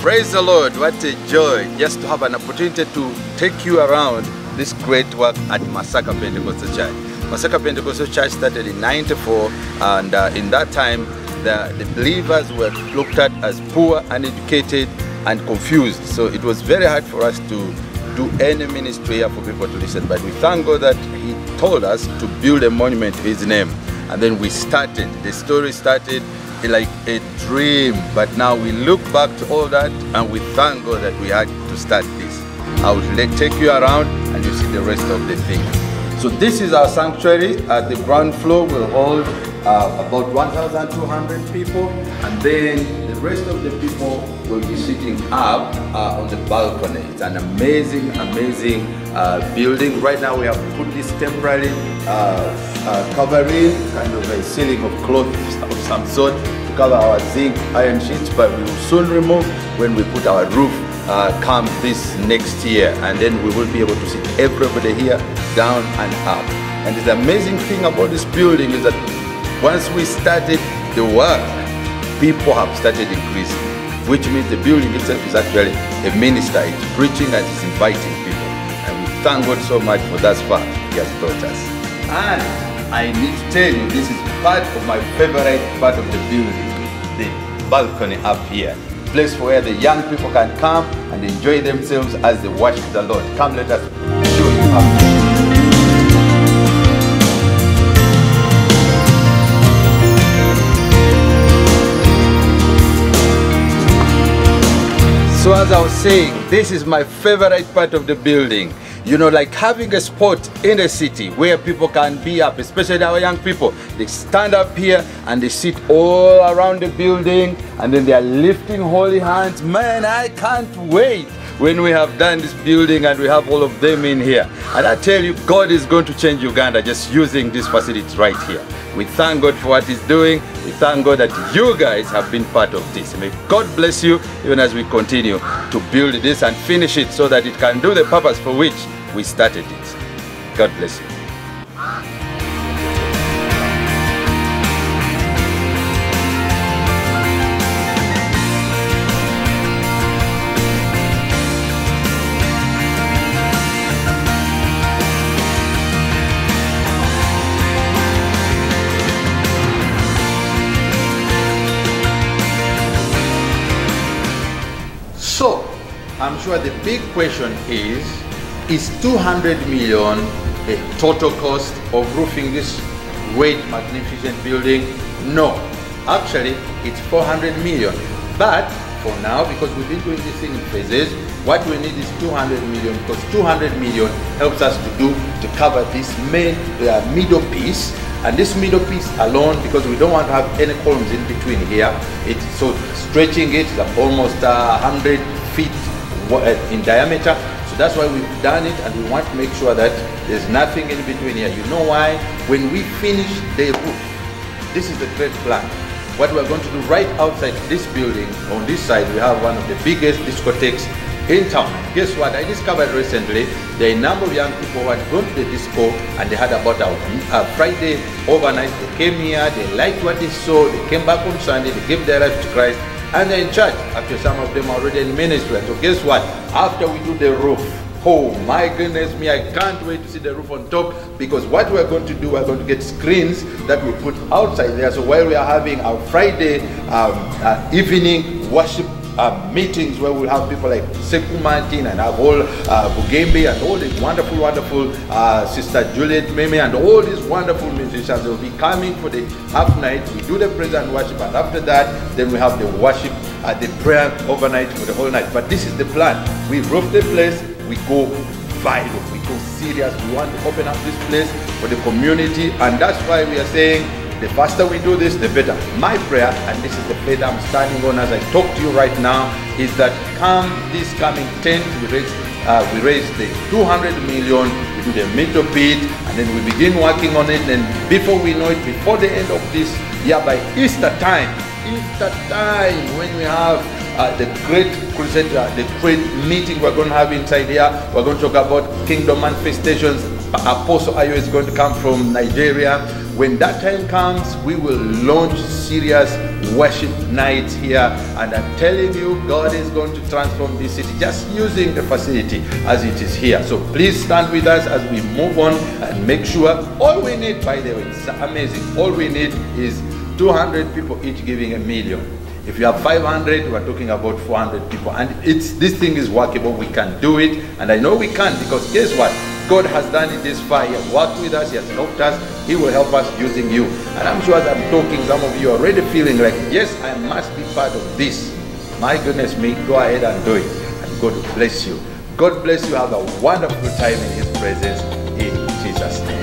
Praise the Lord. What a joy just to have an opportunity to take you around this great work at MASAKA Pentecostal Church. MASAKA Pentecostal Church started in '94, and in that time the believers were looked at as poor, uneducated and confused. So it was very hard for us to do any ministry here for people to listen. But we thank God that He told us to build a monument to His name. And then we started. The story started like a dream, but now we look back to all that and we thank God that we had to start this. I will take you around and you see the rest of the thing. So this is our sanctuary. At the ground floor will hold about 1,200 people, and then the rest of the people will be sitting up on the balcony. It's an amazing building. Right now we have put this temporary covering, kind of a ceiling of cloth of some sort to cover our zinc iron sheets, but we will soon remove when we put our roof come this next year, and then we will be able to sit everybody here down and up. And the amazing thing about this building is that once we started the work, people have started increasing, which means the building itself is actually a minister. It's preaching and it's inviting people. And we thank God so much for that far He has brought us. And I need to tell you, this is part of my favorite part of the building, the balcony up here. Place where the young people can come and enjoy themselves as they worship the Lord. Come, let us show you how. So as I was saying, this is my favorite part of the building. You know, like having a spot in the city where people can be up, especially our young people. They stand up here and they sit all around the building, and then they are lifting holy hands. Man, I can't wait when we have done this building and we have all of them in here. And I tell you, God is going to change Uganda just using these facilities right here. We thank God for what He's doing. We thank God that you guys have been part of this. May God bless you even as we continue to build this and finish it so that it can do the purpose for which we started it. God bless you. So, I'm sure the big question is 200 million the total cost of roofing this great, magnificent building? No, actually it's 400 million. But for now, because we've been doing this thing in phases, what we need is 200 million, because 200 million helps us to cover this main middle piece. And this middle piece alone, because we don't want to have any columns in between here, it's so stretching it is almost 100 feet in diameter. So that's why we've done it, and we want to make sure that there's nothing in between here. You know why? When we finish the roof, this is the great plan. What we're going to do right outside this building, on this side, we have one of the biggest discotheques in town. Guess what? I discovered recently there are a number of young people who had gone to the disco, and they had about a Friday overnight. They came here, they liked what they saw, they came back on Sunday, they gave their life to Christ, and they're in church. Actually, some of them are already in ministry. So guess what? After we do the roof, oh my goodness me, I can't wait to see the roof on top, because what we're going to do, we're going to get screens that we put outside there. So while we are having our Friday evening worship meetings, where we'll have people like Sekou Martin and our whole Bugembe and all these wonderful Sister Juliet Meme and all these wonderful musicians will be coming for the half night. We do the praise and worship, and after that then we have the worship, the prayer overnight for the whole night. But this is the plan. We roof the place, we go viral, we go serious. We want to open up this place for the community, and that's why we are saying the faster we do this, the better. My prayer, and this is the faith I'm standing on as I talk to you right now, is that come this coming 10th, we raise the 200 million, we do the middle bit, and then we begin working on it. And before we know it, before the end of this year, by Easter time, when we have the great crusade, the great meeting we're going to have inside here, we're going to talk about kingdom manifestations. Apostle Ayo is going to come from Nigeria. When that time comes, we will launch serious worship nights here, and I'm telling you, God is going to transform this city just using the facility as it is here. So please stand with us as we move on and make sure. All we need, by the way, it's amazing, all we need is 200 people each giving $1 million. If you have 500, we're talking about 400 people, and this thing is workable. We can do it, and I know we can, because guess what? God has done it this far. He has worked with us, He has helped us, He will help us using you. And I'm sure as I'm talking, some of you are already feeling like, yes, I must be part of this. My goodness me, go ahead and do it, and God will bless you. God bless you. Have a wonderful time in His presence, in Jesus' name.